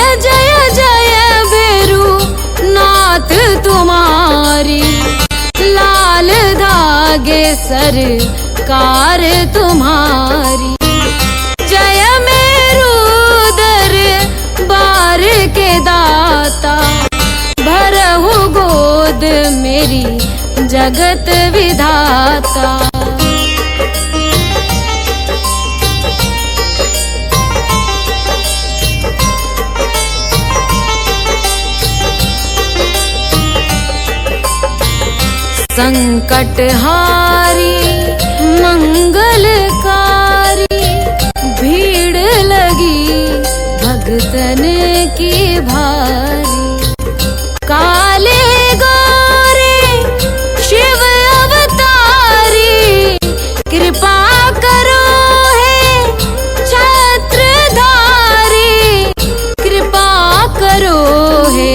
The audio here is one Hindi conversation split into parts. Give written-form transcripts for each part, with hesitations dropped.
जय जय जय भैरू नाथ तुम्हारी, लाल धागे सरकार तुम्हारी। जय मेरू दरबार के दाता, भरहु गोद मेरी जगत विधाता। संकटहारी मंगलकारी, भीड़ लगी भगतन की भारी। काले गोरे शिव अवतारी, कृपा करो हे छत्रधारी, कृपा करो हे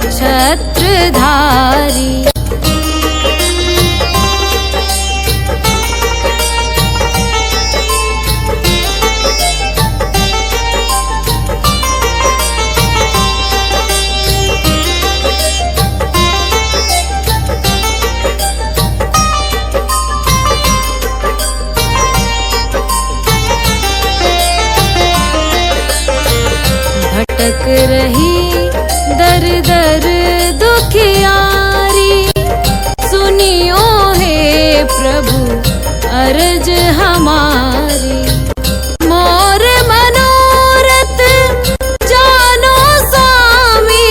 छत्रधारी। भटक रही दर दर दुखियारी, सुनियो हे प्रभु अर्ज हमारी। मोर मनोरथ जानो स्वामी,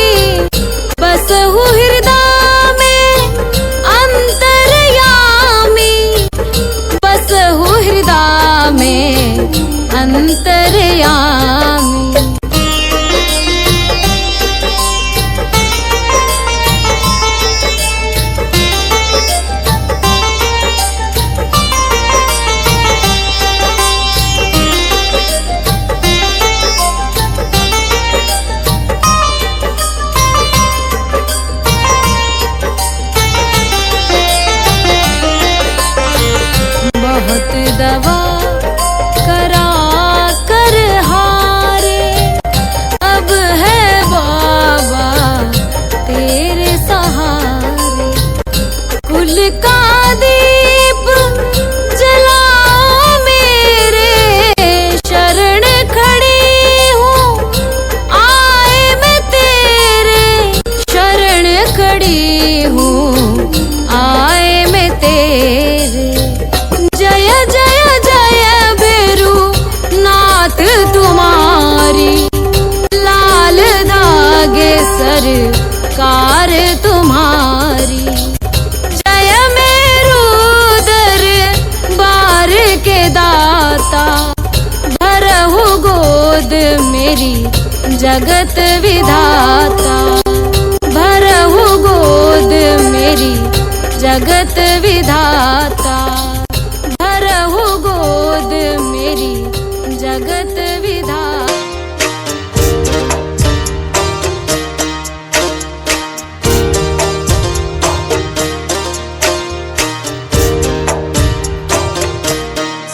बसहु हृदय में अंतर्यामी, बसहु हृदय में अंतर्यामी। बहुत दवा करा कर हारे, अब है बाबा तेरे सहारे। कुल का दीप जलाओ मेरे, शरण खड़ी हूँ आए मैं तेरे, शरण खड़ी हूँ आए मैं तेरे। जय जय जय भैरू नाथ तुम्हारी, लाल धागे सरकार तुम्हारी। जय मेरू दरबार के दाता, भरहु गोद मेरी जगत विधाता, भरहु गोद मेरी जगत विधाता, भरहु गोद मेरी जगत विधाता।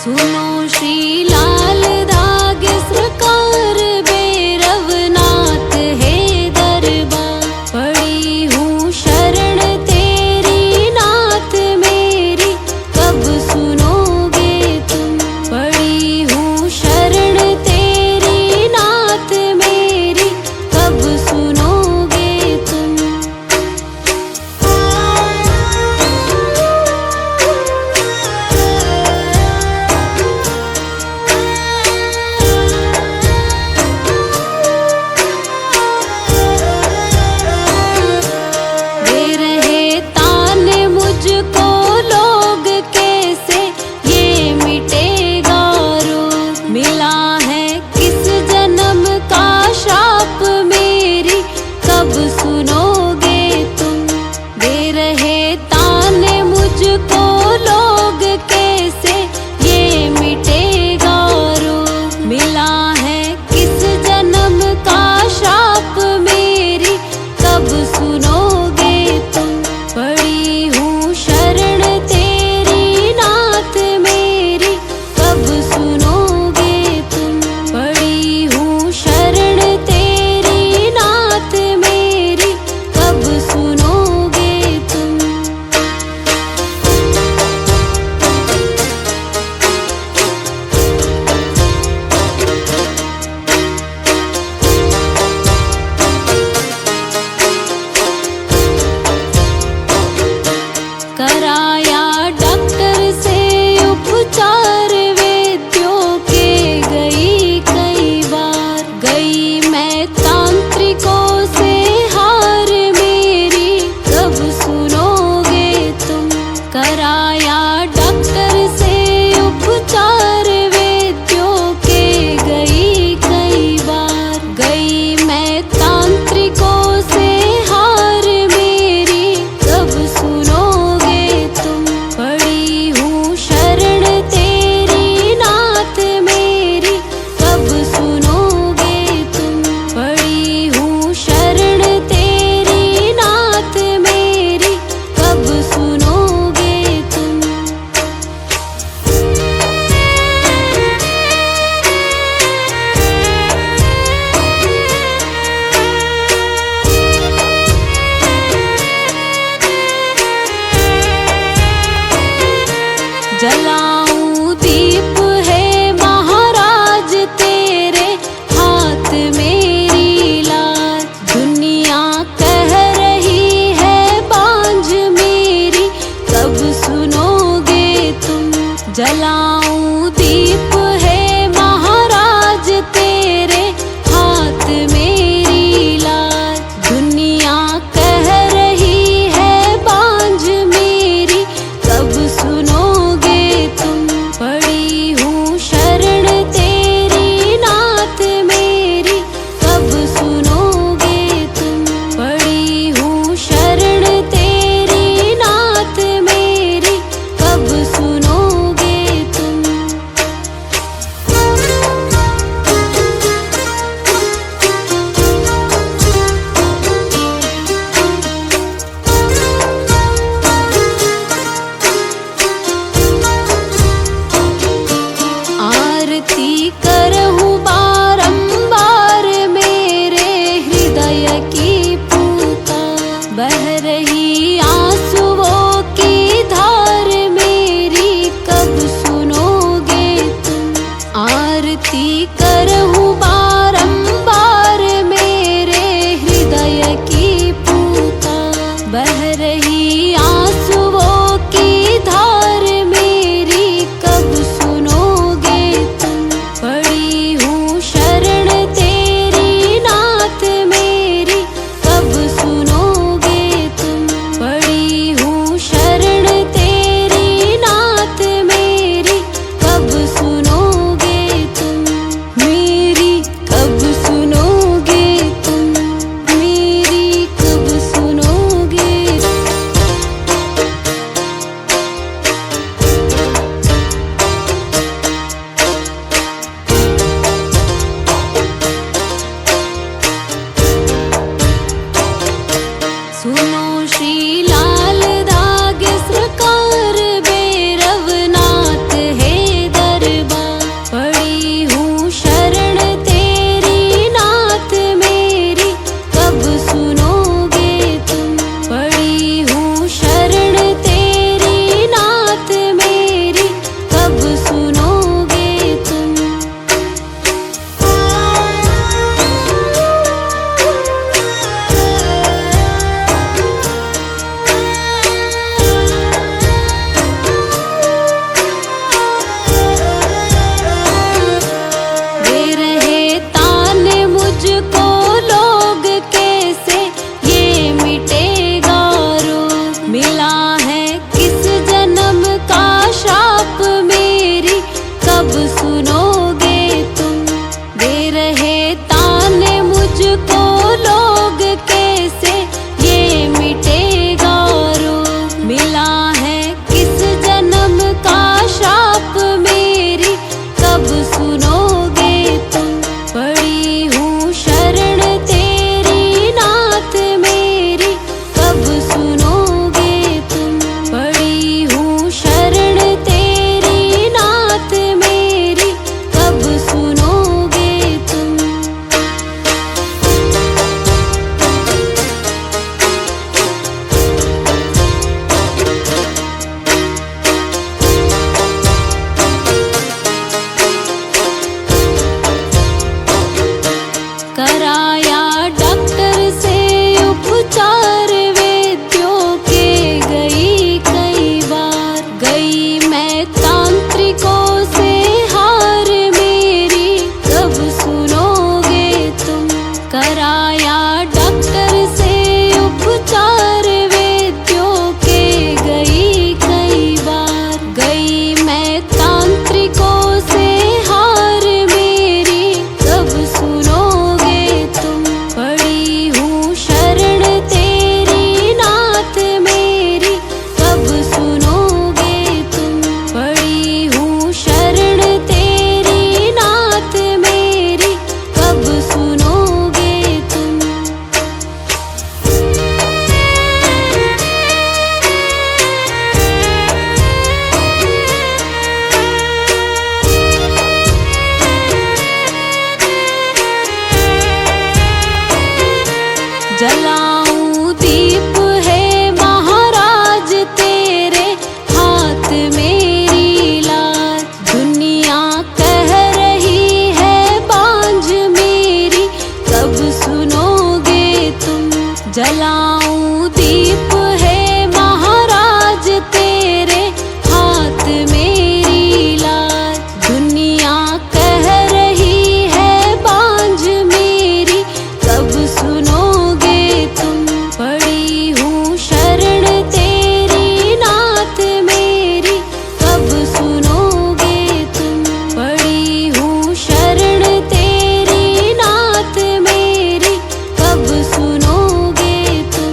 सुनो श्री लाल धागे सरकार, भैरवनाथ है दरबार। पड़ी हूँ शरण तेरी नाथ मेरे, मैं तांत्रिकों से हार मेरी, कब सुनोगे तुम। कराया डॉक्टर से उपचार वैद्यों के, गई कई बार। गई मैं तांत्रिकों से हार मेरी, कब सुनोगे तुम। पड़ी हूँ शरण तेरी नाथ मेरी, कब सुनोगे तुम। पड़ी हूँ शरण तेरी नाथ मेरी, कब सुनोगे तुम। जलाऊं दीप है महाराज तेरे हाथ मेरी लाज। दुनिया कह रही है बांझ मेरी, कब सुनोगे तुम। जलाऊं दीप है महाराज तेरे हाथ मेरी लाज। दुनिया कह रही है बांझ मेरी, कब सुनोगे तुम। पड़ी हूँ शरण तेरी नाथ मेरी, कब सुनोगे तुम। पड़ी हूँ शरण तेरी नाथ मेरी, कब सुनोगे तुम। आरती करहूँ बारंबार मेरे हृदय की पूता। बह रही आंसुओं की धार मेरी, कब सुनोगे तुम। आरती करहूँ बारंबार मेरे हृदय की पूता। बह रही आंसुओं की धार मेरी, कब सुनोगे तुम। पड़ी हूँ शरण तेरी नाथ मेरी, कब सुनोगे तुम। पड़ी हूँ शरण तेरी नाथ मेरी, कब सुनोगे तुम। मेरी कब सुनोगे तुम। मेरी कब सुनोगे। सुनो श्री लाल दाग सरकार भैरवनाथ है दरबार। पड़ी हूँ शरण तेरी नाथ मेरी, कब सुनोगे तुम। पड़ी हूँ शरण तेरी नाथ मेरी, कब सुनोगे तुम। दे रहे ताने मुझको लोग कैसे, ये मिटेगा रोग। मिला है किस जन्म का श्राप मेरी, कब सुनोगे तुम। दे रहे ताने मुझको लोग कैसे, ये मिटेगा रोग। मिला है किस जन्म का श्राप मेरी, कब सुनोगे तुम। पड़ी हूँ शरण तेरी नाथ मेरी, कब सुनोगे तुम। पड़ी हूँ शरण तेरी नाथ मेरी, कब सुनोगे तुम। कराया डॉक्टर से उपचार वैद्यों के, गई कई बार। गई मैं तांत्रिकों से हार मेरी, कब सुनोगे तुम। कराया डॉक्टर से उपचार वैद्यों के गई कई बार। गई मैं तांत्रिकों से हार मेरी कब सुनोगे तुम। पड़ी हूँ शरण तेरी नाथ मेरी कब सुनोगे तुम। पड़ी हूँ शरण तेरी नाथ मेरी कब सुनोगे तुम। जलाऊं दीप है महाराज तेरे हाथ मेरी लाज। दुनिया कह रही है बांझ मेरी कब सुनोगे तुम। जलाऊं दीप है महाराज तेरे हाथ मेरी लाज। दुनिया कह रही है बांझ मेरी कब सुनोगे तुम। पड़ी हूँ शरण तेरी नाथ मेरी कब सुनोगे तुम। पड़ी हूँ शरण तेरी नाथ मेरी कब सुनोगे तुम।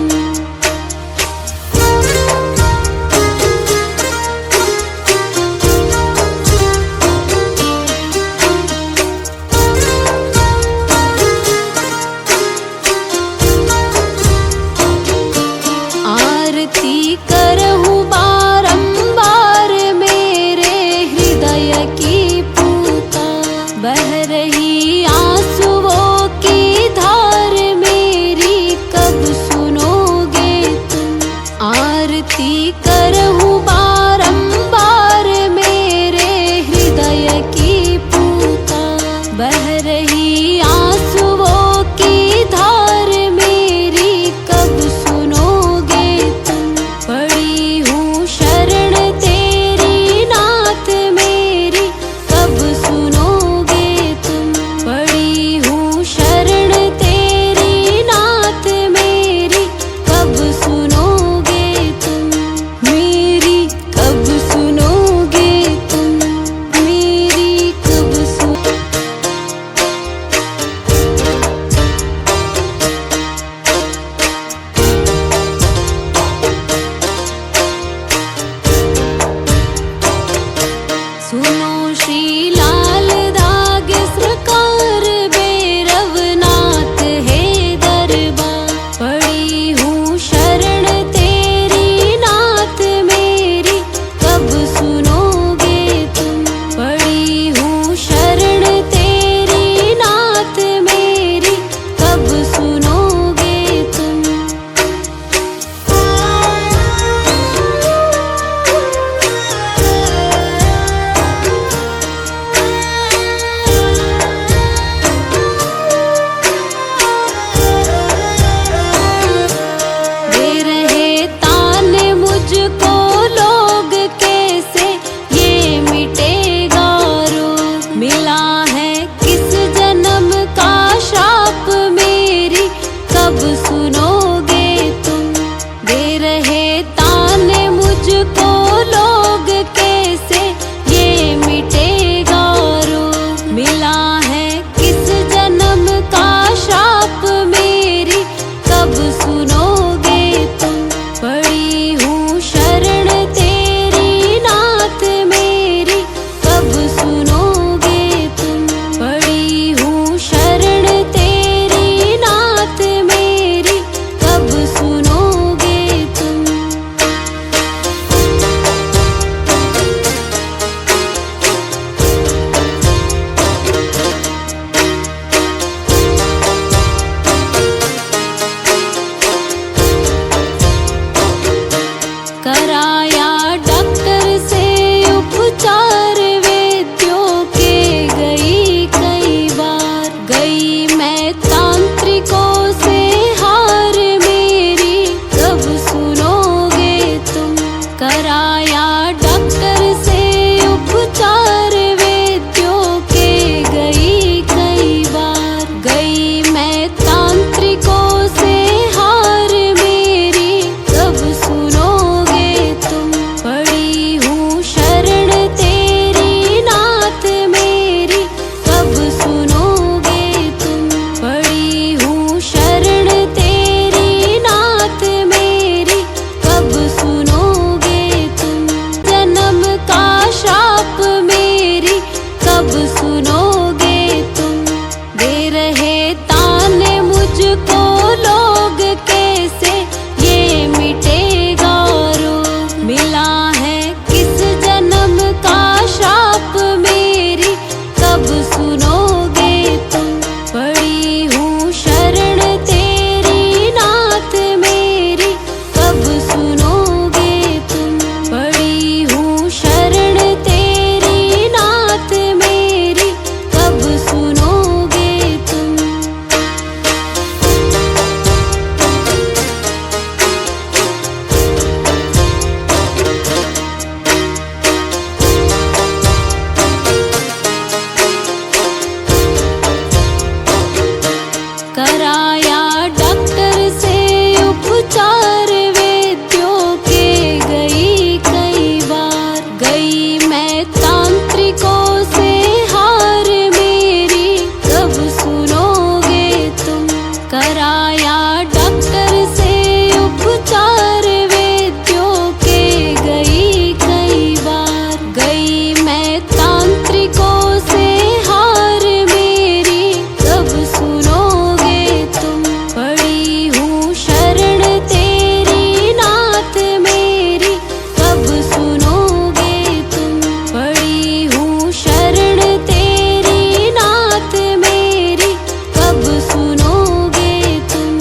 कराया डॉक्टर से उपचार वैद्यों के गई कई बार, गई मैं तांत्रिकों से हार मेरी कब सुनोगे तुम। कराया डॉक्टर से उपचार वैद्यों के गई कई बार, गई मैं तांत्रिकों से हार मेरी कब सुनोगे तुम। पड़ी हूँ शरण तेरी नाथ मेरी कब सुनोगे तुम। पड़ी हूँ शरण तेरी नाथ मेरी कब सुनोगे तुम।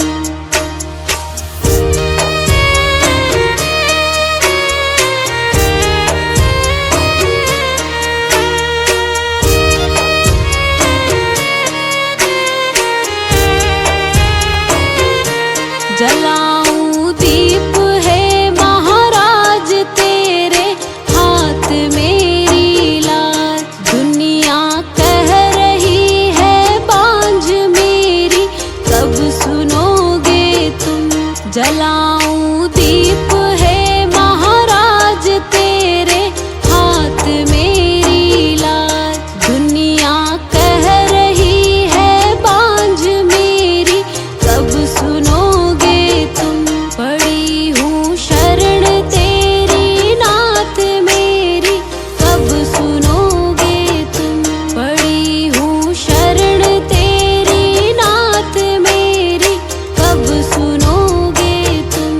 जलाऊं दीप है महाराज तेरे हाथ मेरी लाज। दुनिया कह रही है बांझ मेरी कब सुनोगे तुम। जलाऊं दीप है महाराज तेरे हाथ मेरी लाज। दुनिया कह रही है बांझ मेरी कब सुनोगे तुम। पड़ी हूँ शरण तेरी नाथ मेरी कब सुनोगे तुम। पड़ी हूँ शरण तेरी नाथ मेरी कब सुनोगे तुम।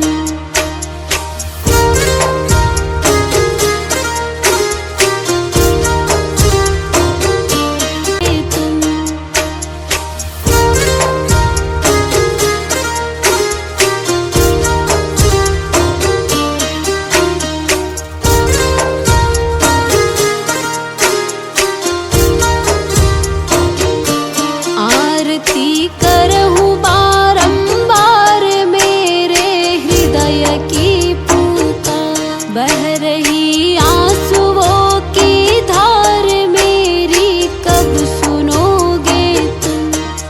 आरती करहूँ बारंबार मेरे हृदय की पुकार। बह रही आंसुओं की धार मेरी कब सुनोगे तुम।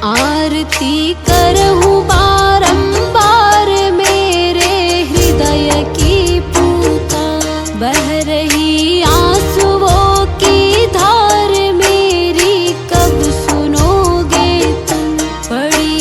आरती करहूँ बारंबार मेरे हृदय की पुकार। बह रही आंसुओं की धार मेरी कब सुनोगे तुम। पड़ी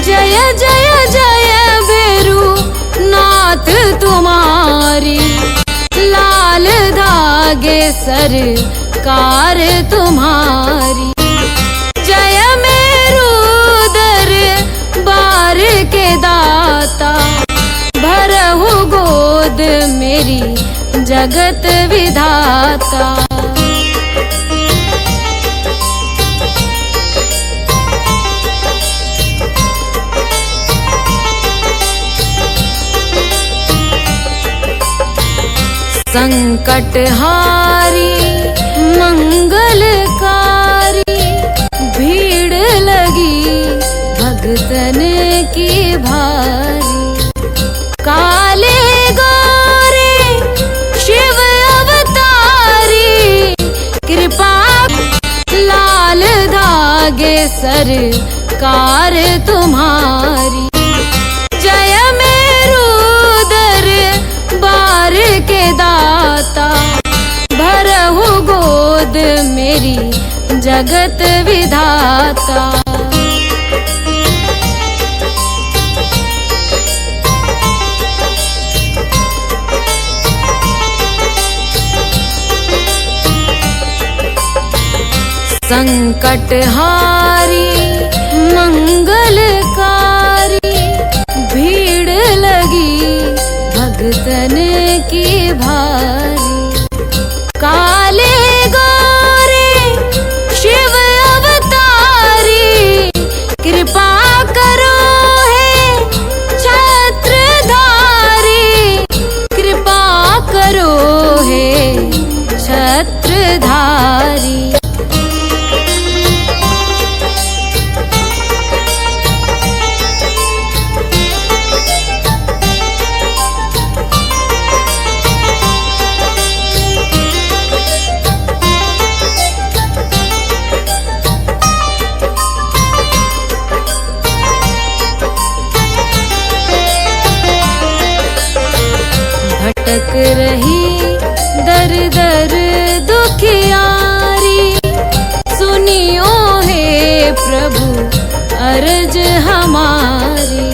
जय जय जय भैरू नाथ तुम्हारी। लाल धागे सरकार तुम्हारी। जय मेरू दरबार के दाता। भरहु गोद मेरी जगत विधाता। संकटहारी मंगलकारी। भीड़ लगी भगतन की भारी। काले गोरे शिव अवतारी। कृपा लाल धागे सरकार तुम्हारी। जय मेरू दरबार के दाता। भरहु गोद मेरी जगत विधाता। संकटहारी मंगलकारी। भीड़ लगी भगतन की भारी। काले गोरे शिव अवतारी। कृपा कर भटक रही दर दर दुखियारी। सुनियो हे प्रभु अर्ज हमारी।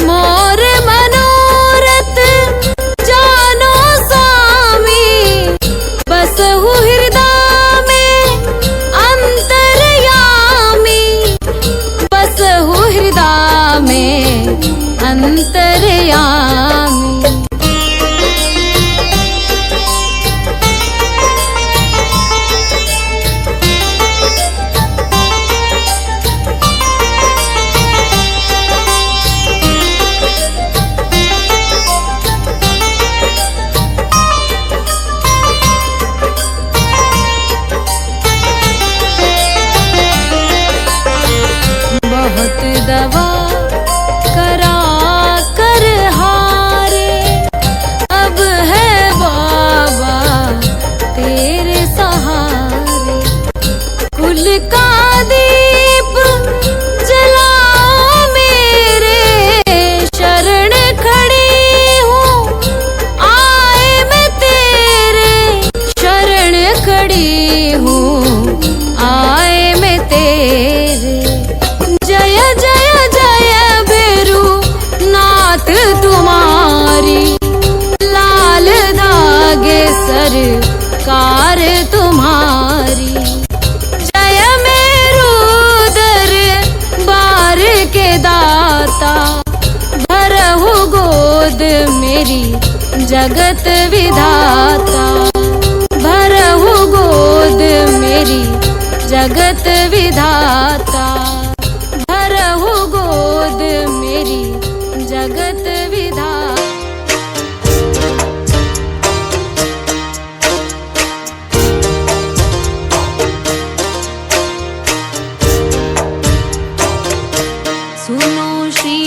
मोर मनोरथ जानो स्वामी, बसहु हृदय में अंतर्यामी। बसहु हृदय में अंतर्यामी। बहुत दवा करा कर हारे, अब है बाबा तेरे सहारे। कुल का दीप जलाओ मेरे, शरण खड़ी हूँ आए मैं तेरे। शरण खड़ी हूँ आए मैं तेरे। जय जय जय भैरू नाथ तुम्हारी, लाल धागे सरकार तुम्हारी। जय मेरू दर बार के दाता, भरहु गोद मेरी जगत विधाता। भरहु गोद मेरी जगत विधाता। भरहु गोद मेरी जगत विधाता। सुनो श्री